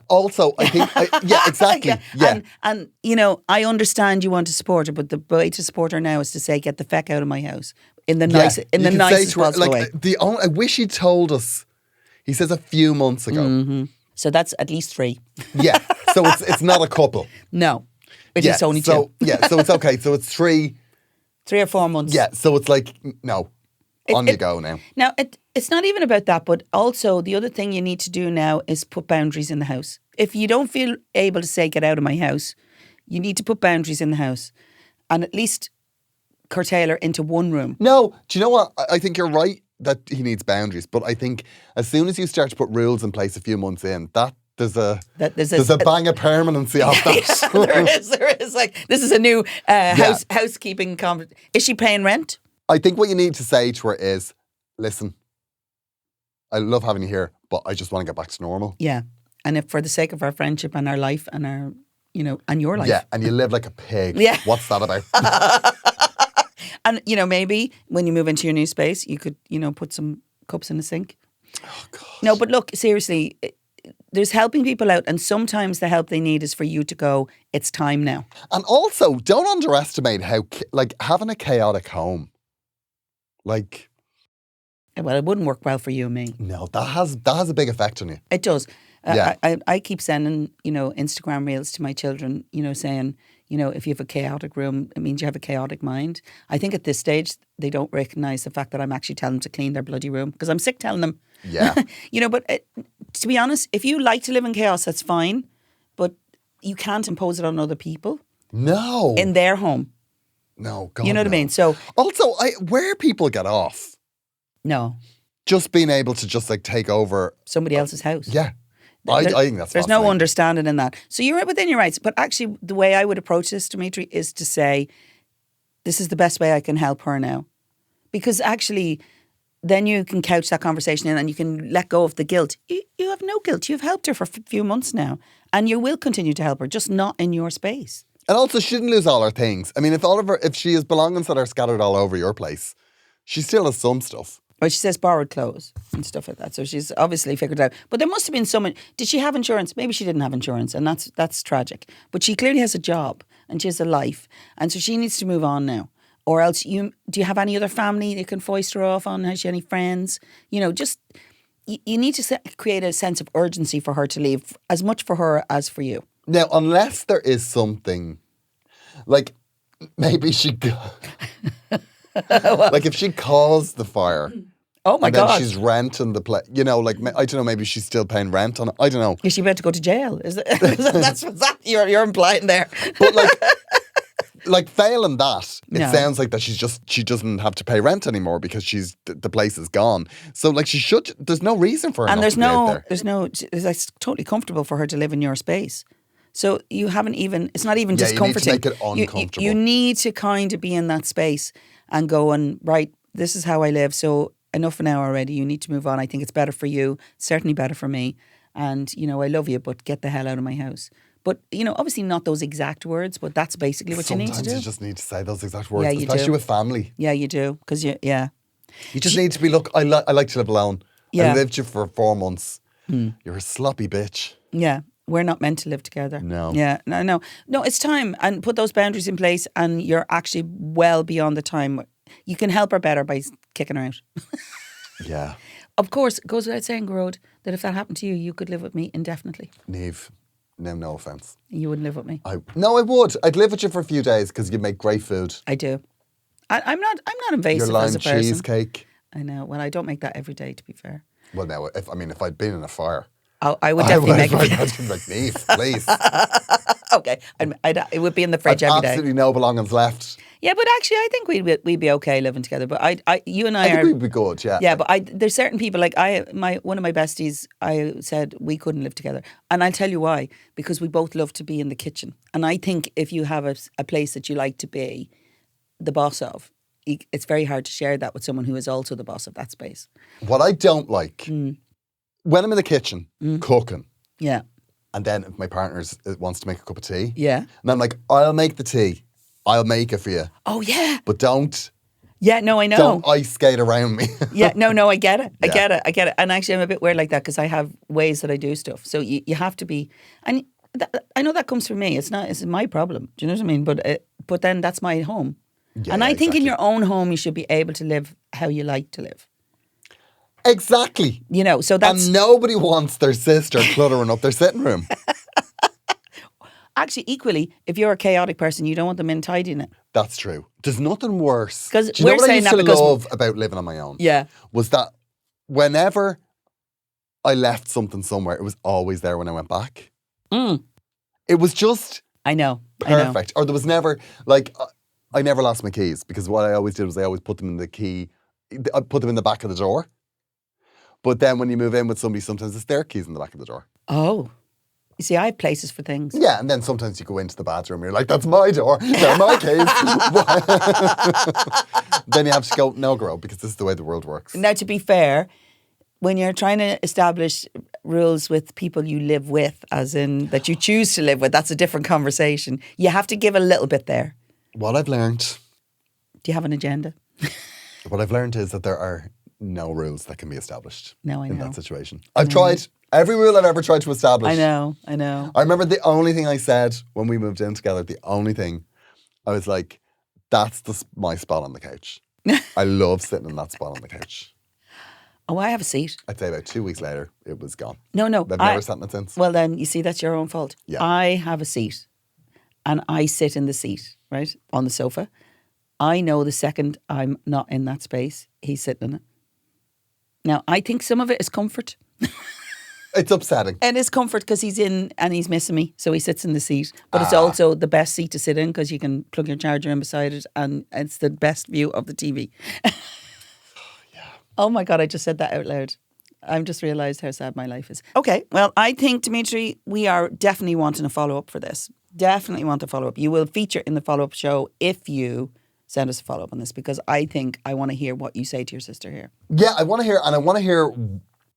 Also, I think, yeah, exactly. Yeah. And, you know, I understand you want to support her, but the way to support her now is to say, get the feck out of my house. In the nicest possible way. I wish he'd told us, he says a few months ago. Mm-hmm. So that's at least 3. Yeah. So it's not a couple. No. It's only 2. Yeah, so it's okay. So it's 3. 3 or 4 months. Yeah, so it's like, no, you go now. Now, it's not even about that, but also the other thing you need to do now is put boundaries in the house. If you don't feel able to say, get out of my house, you need to put boundaries in the house and at least curtail her into one room. No, do you know what? I think you're right that he needs boundaries, but I think as soon as you start to put rules in place a few months in, there's a bang of permanency off that. Yeah, there is. Like, this is a new housekeeping conversation. Is she paying rent? I think what you need to say to her is, listen, I love having you here, but I just want to get back to normal. Yeah. And if for the sake of our friendship and our life and our, and your life. Yeah, and you live like a pig. Yeah. What's that about? And, maybe when you move into your new space, you could, put some cups in the sink. Oh, God. No, but look, seriously, there's helping people out. And sometimes the help they need is for you to go, it's time now. And also, don't underestimate how, having a chaotic home. Like... Well, it wouldn't work well for you and me. No, that has a big effect on you. It does. Yeah. I keep sending, Instagram reels to my children, saying, if you have a chaotic room, it means you have a chaotic mind. I think at this stage, they don't recognise the fact that I'm actually telling them to clean their bloody room because I'm sick telling them. Yeah. But to be honest, if you like to live in chaos, that's fine. But you can't impose it on other people. No. In their home. No, God, you know what I mean? So also, where people get off. No. Just being able to just take over somebody else's house. Yeah. I think that's there's no understanding in that. So you're within your rights. But actually, the way I would approach this, Dimitri, is to say, this is the best way I can help her now. Because actually, then you can couch that conversation in and you can let go of the guilt. You have no guilt. You've helped her for a few months now. And you will continue to help her, just not in your space. And also, she didn't lose all her things. I mean, if she has belongings that are scattered all over your place, she still has some stuff. Well, she says borrowed clothes and stuff like that. So she's obviously figured it out. But there must have been someone. Did she have insurance? Maybe she didn't have insurance, and that's tragic. But she clearly has a job and she has a life, and so she needs to move on now. Or else, do you have any other family you can foist her off on? Has she any friends? Just you need to create a sense of urgency for her to leave, as much for her as for you. Now, unless there is something, maybe she. If she caused the fire. Oh my God. And God. then she's renting the place. I don't know, maybe she's still paying rent on it. I don't know. Is she about to go to jail? Is it, that's what you're implying there. But failing that, it No. sounds like that she doesn't have to pay rent anymore because the place is gone. So there's no reason for her and not to be out there. It's totally comfortable for her to live in your space. So you haven't even, it's not even discomforting. You need to make it uncomfortable. You need to kind of be in that space and going, right, this is how I live. So enough now already. You need to move on. I think it's better for you. Certainly better for me. And, I love you, but get the hell out of my house. But, obviously not those exact words, but that's basically what you need to do. Sometimes you just need to say those exact words, you especially do. with family. Yeah, you do. Because, You just need to be, look, I like to live alone. Yeah. I lived you for 4 months. You're a sloppy bitch. Yeah. We're not meant to live together. No. Yeah, no, it's time. And put those boundaries in place and you're actually well beyond the time. You can help her better by kicking her out. Yeah. Of course, it goes without saying, Gearóid, that if that happened to you, you could live with me indefinitely. Niamh, no offence. You wouldn't live with me. No, I would. I'd live with you for a few days because you make great food. I do. I'm not invasive Your lime as a person. cheesecake. I know. Well, I don't make that every day, to be fair. Well, now, if I'd been in a fire, I would definitely make it. I'd be like, Niamh, please. Okay, it would be in the fridge every day. Absolutely no belongings left. Yeah, but actually, I think we'd be okay living together. But you and I think we'd be good. Yeah. Yeah, but there's certain people one of my besties. I said we couldn't live together, and I'll tell you why. Because we both love to be in the kitchen, and I think if you have a place that you like to be the boss of, it's very hard to share that with someone who is also the boss of that space. What I don't like when I'm in the kitchen cooking. Yeah. And then if my partner wants to make a cup of tea. Yeah. And I'm like, I'll make the tea. I'll make it for you. Oh, yeah. But don't. Yeah, no, I know. Don't ice skate around me. Yeah, no, I get it. I get it. And actually, I'm a bit weird like that because I have ways that I do stuff. So you have to be. And I know that comes from me. It's my problem. Do you know what I mean? But then that's my home. Yeah, and I think exactly. in your own home, you should be able to live how you like to live. Exactly. So that's... And nobody wants their sister cluttering up their sitting room. Actually, equally, if you're a chaotic person, you don't want them in tidying it. That's true. There's nothing worse. Because Do you know we're what I saying used that to because... love about living on my own? Yeah. Was that whenever I left something somewhere, it was always there when I went back. It was just... I know. Perfect. Or there was never... I never lost my keys because what I always did was I always put them in I put them in the back of the door. But then when you move in with somebody, sometimes it's their keys in the back of the door. Oh. You see, I have places for things. Yeah, and then sometimes you go into the bathroom and you're like, that's my door. They're my keys. Then you have to go, no, girl, because this is the way the world works. Now, to be fair, when you're trying to establish rules with people you live with, as in that you choose to live with. That's a different conversation. You have to give a little bit there. What I've learned... Do you have an agenda? What I've learned is that there are no rules that can be established in that situation. I've tried every rule I've ever tried to establish. I know. I remember the only thing I said when we moved in together, the only thing, I was like, that's my spot on the couch. I love sitting in that spot on the couch. Oh, I have a seat. I'd say about 2 weeks later, it was gone. No. I've never sat in it since. Well, then, you see, that's your own fault. Yeah. I have a seat and I sit in the seat, right, on the sofa. I know the second I'm not in that space, he's sitting in it. Now, I think some of it is comfort. It's upsetting. And it's comfort because he's in and he's missing me, so he sits in the seat. But it's also the best seat to sit in because you can plug your charger in beside it and it's the best view of the TV. Oh my God, I just said that out loud. I've just realised how sad my life is. Okay, well, I think, Dimitri, we are definitely wanting a follow-up for this. Definitely want a follow-up. You will feature in the follow-up show if you send us a follow-up on this, because I think I want to hear what you say to your sister here. Yeah, I want to hear,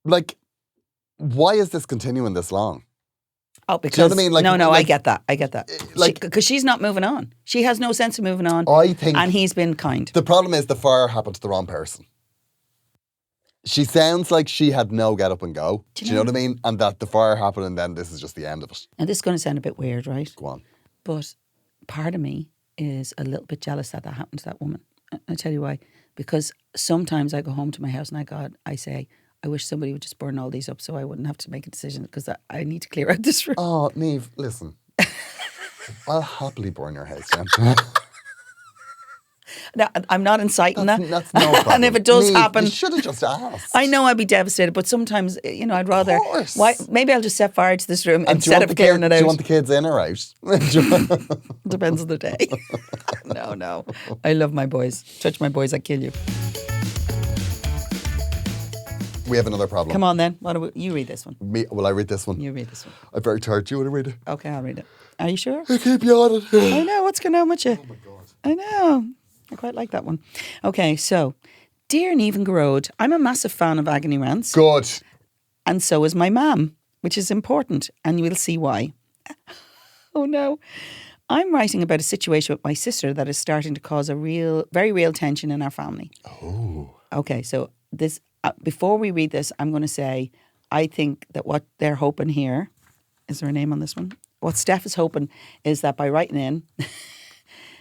like, why is this continuing this long? Oh, because... Do you know what I mean? Like, no, like, I get that. Like, because she's not moving on. She has no sense of moving on. I think... And he's been kind. The problem is the fire happened to the wrong person. She sounds like she had no get up and go. Do you know what I mean? And that the fire happened and then this is just the end of it. And this is going to sound a bit weird, right? Go on. But part of me is a little bit jealous that happened to that woman. I'll tell you why. Because sometimes I go home to my house and I say, I wish somebody would just burn all these up so I wouldn't have to make a decision because I need to clear out this room. Oh, Niamh, listen. I'll happily burn your house down. Now, I'm not inciting that. That's no problem. And if it does Niamh, happen... You should have just asked. I know I'd be devastated, but sometimes, I'd rather... Of course. Maybe I'll just set fire to this room And instead of clearing it out. Do you want the kids in or out? Depends on the day. No. I love my boys. Touch my boys, I kill you. We have another problem. Come on then. You read this one. Will I read this one? You read this one. I'm very tired. Do you want to read it? Okay, I'll read it. Are you sure? I keep yawning. I know. What's going on with you? Oh my God. I know. I quite like that one. Okay, so, dear Niamh and Gearóid, I'm a massive fan of Agony Rants. Good. And so is my mum, which is important, and you will see why. Oh no. I'm writing about a situation with my sister that is starting to cause a very real tension in our family. Oh. Okay, so this before we read this, I'm going to say, I think that what they're hoping here, is there a name on this one? What Steph is hoping is that by writing in...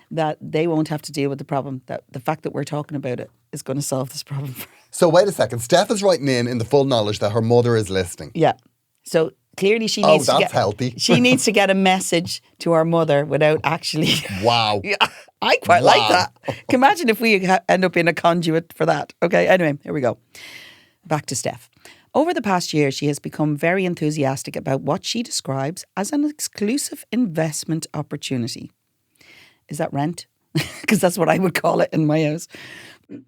that they won't have to deal with the problem, that the fact that we're talking about it is going to solve this problem. So wait a second. Steph is writing in the full knowledge that her mother is listening. Yeah. So clearly she needs that's healthy. She needs to get a message to our mother without actually... Wow. Yeah, I quite like that. Imagine if we end up in a conduit for that. Okay, anyway, here we go. Back to Steph. Over the past year, she has become very enthusiastic about what she describes as an exclusive investment opportunity. Is that rent? Because that's what I would call it in my house.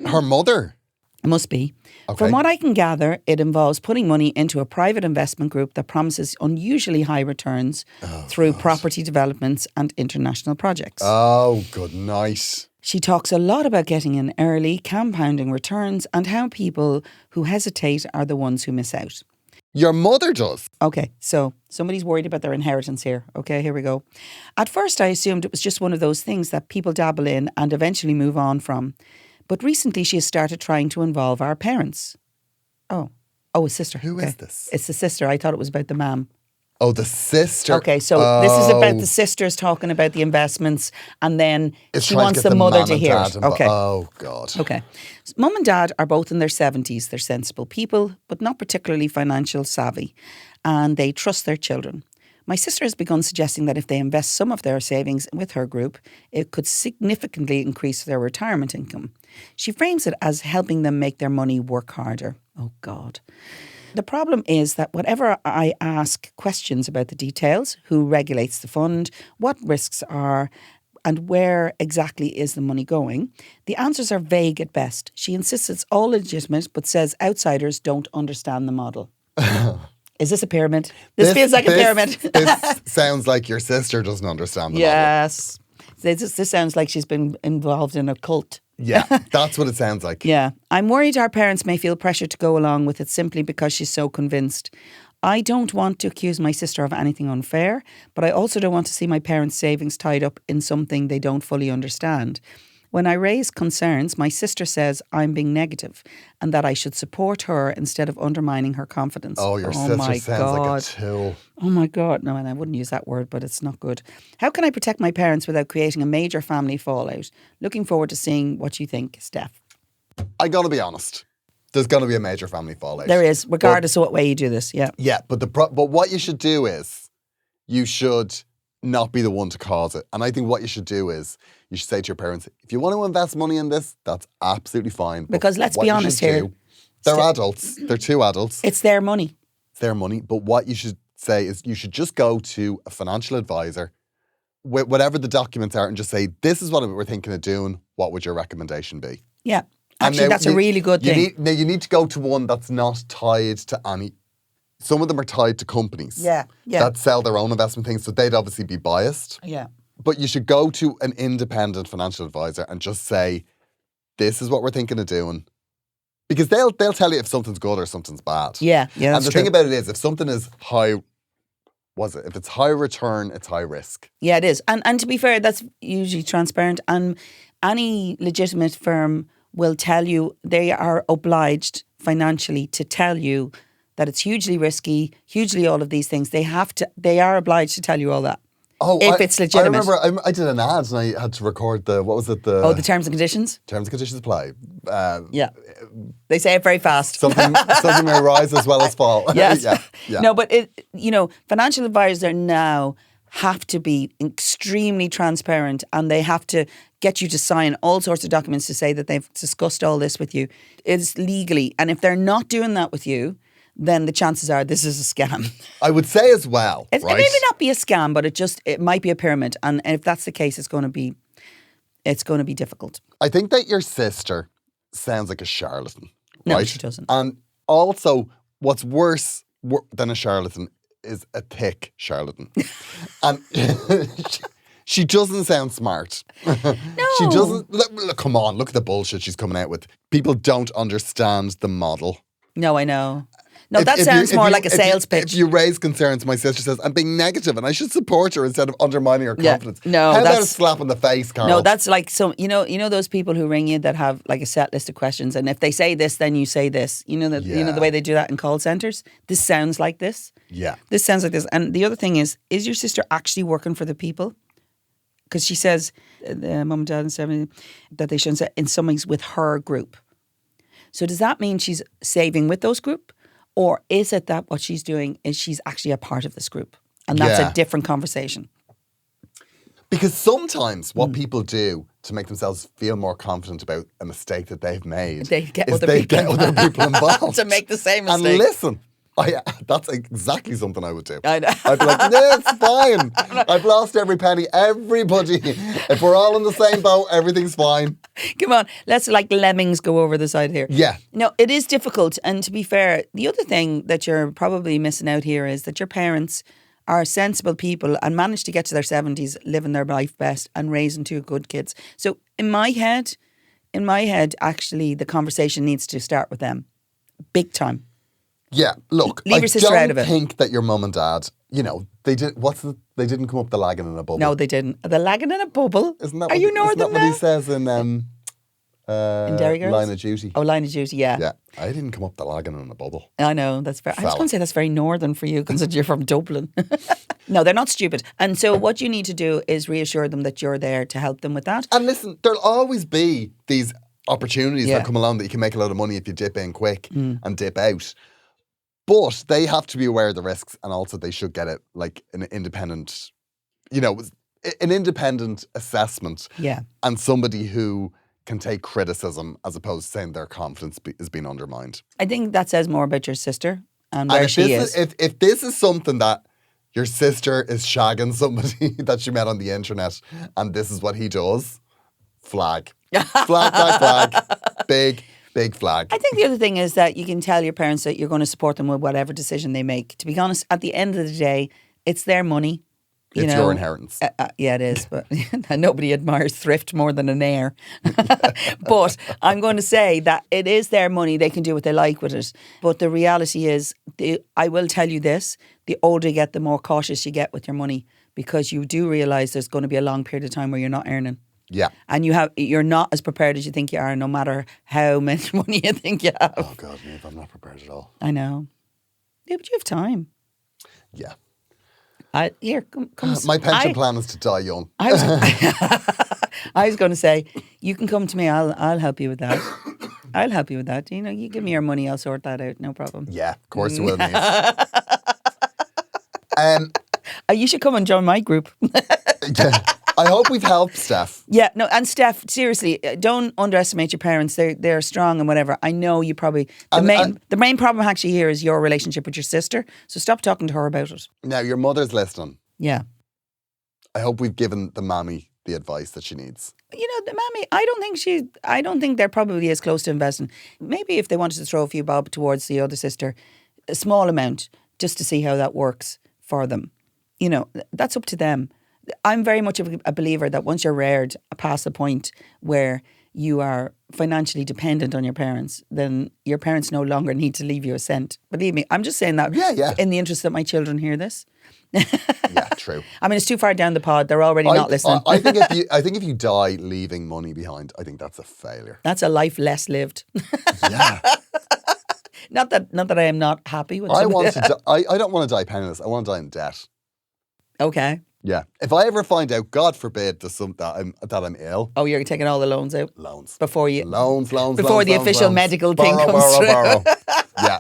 Her mother? It must be. Okay. From what I can gather, it involves putting money into a private investment group that promises unusually high returns through property developments and international projects. Oh, good night. She talks a lot about getting in early, compounding returns, and how people who hesitate are the ones who miss out. Your mother does? Okay, so somebody's worried about their inheritance here. Okay, here we go. At first, I assumed it was just one of those things that people dabble in and eventually move on from. But recently, she has started trying to involve our parents. Oh, a sister. Who is this? It's the sister. I thought it was about the mum. Oh, the sister. Okay, so this is about the sisters talking about the investments, and then she wants the mother to hear it. Okay. Oh, God. Okay. Mum and dad are both in their 70s. They're sensible people, but not particularly financial savvy, and they trust their children. My sister has begun suggesting that if they invest some of their savings with her group, it could significantly increase their retirement income. She frames it as helping them make their money work harder. Oh, God. The problem is that whenever I ask questions about the details, who regulates the fund, what risks are, and where exactly is the money going, the answers are vague at best. She insists it's all legitimate, but says outsiders don't understand the model. Is this a pyramid? This feels like a pyramid. This sounds like your sister doesn't understand the model. Yes. This sounds like she's been involved in a cult. Yeah, that's what it sounds like. Yeah. I'm worried our parents may feel pressure to go along with it simply because she's so convinced. I don't want to accuse my sister of anything unfair, but I also don't want to see my parents' savings tied up in something they don't fully understand. When I raise concerns, my sister says I'm being negative and that I should support her instead of undermining her confidence. Oh, your sister sounds like a tool. Oh my God. No, and I wouldn't use that word, but it's not good. How can I protect my parents without creating a major family fallout? Looking forward to seeing what you think, Steph. I got to be honest. There's going to be a major family fallout. There is, regardless of what way you do this. Yeah. Yeah, but what you should do is you should not be the one to cause it. And I think what you should do is you should say to your parents, if you want to invest money in this, that's absolutely fine. Because let's be honest here. They're adults. They're two adults. It's their money. It's their money. But what you should say is you should just go to a financial advisor, whatever the documents are, and just say, this is what we're thinking of doing. What would your recommendation be? Yeah. Actually, that's a really good thing. You need to go to one that's not tied to any. Some of them are tied to companies that sell their own investment things, so they'd obviously be biased. Yeah. But you should go to an independent financial advisor and just say, this is what we're thinking of doing. Because they'll tell you if something's good or something's bad. Yeah, that's And the thing about it is, if something is if it's high return, it's high risk. Yeah, it is. And to be fair, that's usually transparent. And any legitimate firm will tell you, they are obliged financially to tell you that it's hugely risky, hugely all of these things. They are obliged to tell you all that. Oh, if it's legitimate. I remember I did an ad and I had to record the terms and conditions? Terms and conditions apply. Yeah. They say it very fast. Something may rise as well as fall. Yes. Yeah. No, but financial advisors now have to be extremely transparent, and they have to get you to sign all sorts of documents to say that they've discussed all this with you. It's legally. And if they're not doing that with you, then the chances are this is a scam. I would say as well, It maybe not be a scam, but it might be a pyramid. And if that's the case, it's going to be difficult. I think that your sister sounds like a charlatan. No, right? she doesn't. And also, what's worse than a charlatan is a thick charlatan. And she doesn't sound smart. No. She doesn't. Look, come on, look at the bullshit she's coming out with. People don't understand the model. No, I know. No, that sounds more like a sales pitch. If you raise concerns, my sister says, I'm being negative and I should support her instead of undermining her confidence. No, how about a slap in the face, Carl? No, that's like you know those people who ring you that have like a set list of questions, and if they say this, then you say this. You know the way they do that in call centers? This sounds like this. Yeah. This sounds like this. And the other thing is your sister actually working for the people? Because she says, mum and dad and 70, that they shouldn't say in some ways with her group. So does that mean she's saving with those group? Or is it that what she's doing is she's actually a part of this group? And that's a different conversation. Because sometimes what people do to make themselves feel more confident about a mistake that they've made they get is other people involved. to make the same mistake. And listen, that's exactly something I would do. I know. I'd be like, no, it's fine. I've lost every penny. Everybody, if we're all in the same boat, everything's fine. Come on, let's like lemmings go over the side here. Yeah. No, it is difficult. And to be fair, the other thing that you're probably missing out here is that your parents are sensible people and managed to get to their 70s, living their life best and raising two good kids. So in my head, actually, the conversation needs to start with them. Big time. Yeah, look, Leave your sister out of it. I don't think that your mum and dad, they didn't come up the lagging in a bubble. No, they didn't. The lagging in a bubble? Isn't that Are you Northern isn't that what he says in Derry Girls? Line of Duty? Oh, Line of Duty, yeah. Yeah, I didn't come up the lagging in a bubble. I know, that's very. I was going to say that's very Northern for you, considering you're from Dublin. No, they're not stupid. And so what you need to do is reassure them that you're there to help them with that. And listen, there'll always be these opportunities that come along that you can make a lot of money if you dip in quick and dip out. But they have to be aware of the risks, and also they should get it like an independent, an independent assessment. Yeah. And somebody who can take criticism as opposed to saying their confidence is being undermined. I think that says more about your sister and where she is. If this is something that your sister is shagging somebody that she met on the internet and this is what he does, flag. Flag. Big flag. I think the other thing is that you can tell your parents that you're going to support them with whatever decision they make. To be honest, at the end of the day, it's their money. It's your inheritance. Yeah, it is. But nobody admires thrift more than an heir. But I'm going to say that it is their money. They can do what they like with it. But the reality is, I will tell you this, the older you get, the more cautious you get with your money, because you do realise there's going to be a long period of time where you're not earning. Yeah. And you're not as prepared as you think you are, no matter how much money you think you have. Oh, God, Niamh, I'm not prepared at all. I know. Yeah, but you have time. Yeah. Come. My pension plan is to die young. I was going to say, you can come to me. I'll help you with that. I'll help you with that. You know, you give me your money, I'll sort that out. No problem. Yeah, of course you will, Niamh. You should come and join my group. Yeah. I hope we've helped Steph. Yeah, no, and Steph, seriously, don't underestimate your parents. They're strong and whatever. I know you probably the main problem actually here is your relationship with your sister. So stop talking to her about it. Now your mother's listening. Yeah. I hope we've given the mammy the advice that she needs. You know, the mammy, I don't think they're probably as close to investing. Maybe if they wanted to throw a few bob towards the other sister, a small amount, just to see how that works for them. You know, that's up to them. I'm very much a believer that once you're reared past the point where you are financially dependent on your parents, then your parents no longer need to leave you a cent. Believe me, I'm just saying that in the interest that my children hear this. Yeah, true. I mean, it's too far down the pod. They're already not listening. I think if you die leaving money behind, I think that's a failure. That's a life less lived. Yeah. Not that I am not happy with. I don't want to die penniless. I want to die in debt. Okay. Yeah. If I ever find out, God forbid, that I'm ill. Oh, you're taking all the loans out? Loans. Before the loans, official medical thing comes through. Borrow. Yeah.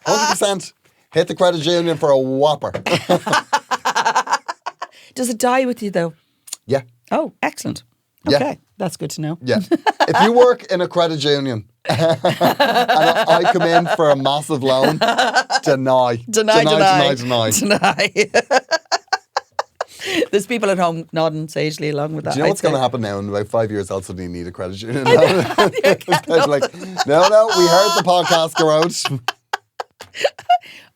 100%. Hit the credit union for a whopper. Does it die with you though? Yeah. Oh, excellent. Yeah. Okay. That's good to know. Yeah. If you work in a credit union and I come in for a massive loan, deny. There's people at home nodding sagely along with that. Do you know what's going to happen now? In about 5 years, I'll suddenly need a credit union. It's like, no, we heard the podcast, Gearóid.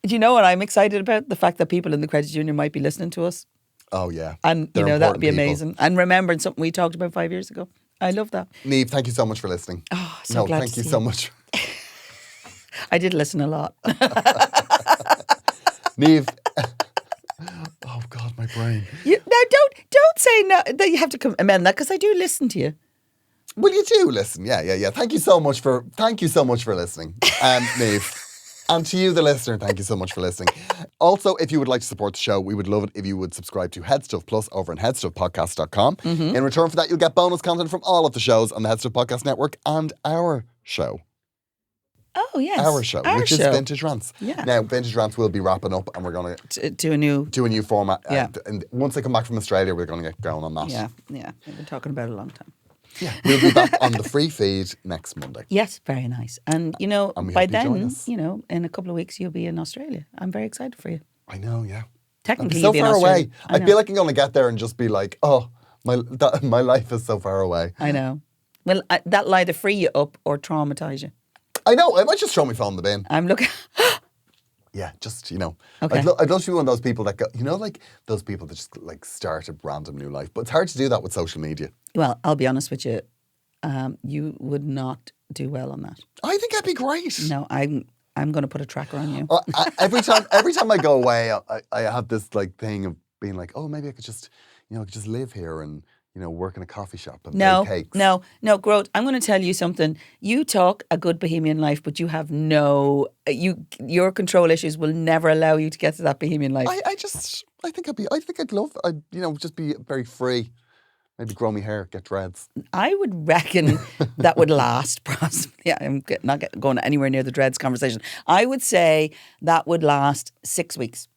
Do you know what I'm excited about? The fact that people in the credit union might be listening to us. Oh, yeah. And, They're that would be important amazing. people. And remembering something we talked about 5 years ago. I love that. Niamh, thank you so much for listening. Oh, so glad thank to you see so you. much. I did listen a lot. Niamh. Oh, God, my brain. Don't say no, that you have to amend that, because I do listen to you. Well, you do listen. Yeah. Thank you so much for listening, Niamh. And to you, the listener, thank you so much for listening. Also, if you would like to support the show, we would love it if you would subscribe to Head Stuff Plus over on headstuffpodcast.com. Mm-hmm. In return for that, you'll get bonus content from all of the shows on the Head Stuff Podcast Network and our show. Oh, yes. Our show, which is Vintage Rants. Yeah. Now, Vintage Rants will be wrapping up and we're going to do a new format. Yeah. And once they come back from Australia, we're going to get going on that. Yeah. We've been talking about it a long time. Yeah. We'll be back on the free feed next Monday. Yes, very nice. And, And by then, in a couple of weeks, you'll be in Australia. I'm very excited for you. I know, yeah. Technically, so you'll be in far Australia. away. I feel like I'm going to get there and just be like, oh, my life is so far away. I know. Well, that'll either free you up or traumatise you. I know. I might just throw my phone in the bin. I'm looking... Yeah, just, Okay. I'd love to be one of those people that go, like those people that just like start a random new life. But it's hard to do that with social media. Well, I'll be honest with you. You would not do well on that. I think I'd be great. No, I'm going to put a tracker on you. Every time I go away, I have this like thing of being like, oh, maybe I could just, I could just live here and, work in a coffee shop and bake cakes. No, Gearóid, I'm going to tell you something. You talk a good bohemian life, but you have your control issues will never allow you to get to that bohemian life. I think I'd love, just be very free. Maybe grow my hair, get dreads. I would reckon that would last possibly. I'm not going anywhere near the dreads conversation. I would say that would last 6 weeks.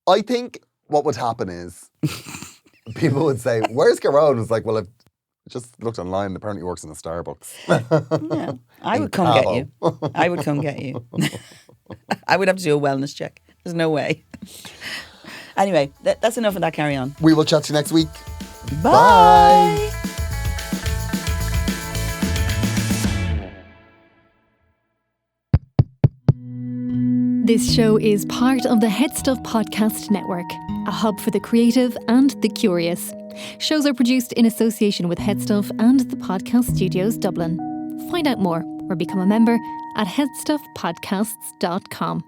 I think what would happen is people would say, where's Gearóid? And it's like, well, I've just looked online. Apparently works in a Starbucks. Yeah, I would come get you. I would come get you. I would have to do a wellness check. There's no way. Anyway, that's enough of that. Carry on. We will chat to you next week. Bye. This show is part of the Head Stuff Podcast Network, a hub for the creative and the curious. Shows are produced in association with Headstuff and the Podcast Studios Dublin. Find out more or become a member at headstuffpodcasts.com.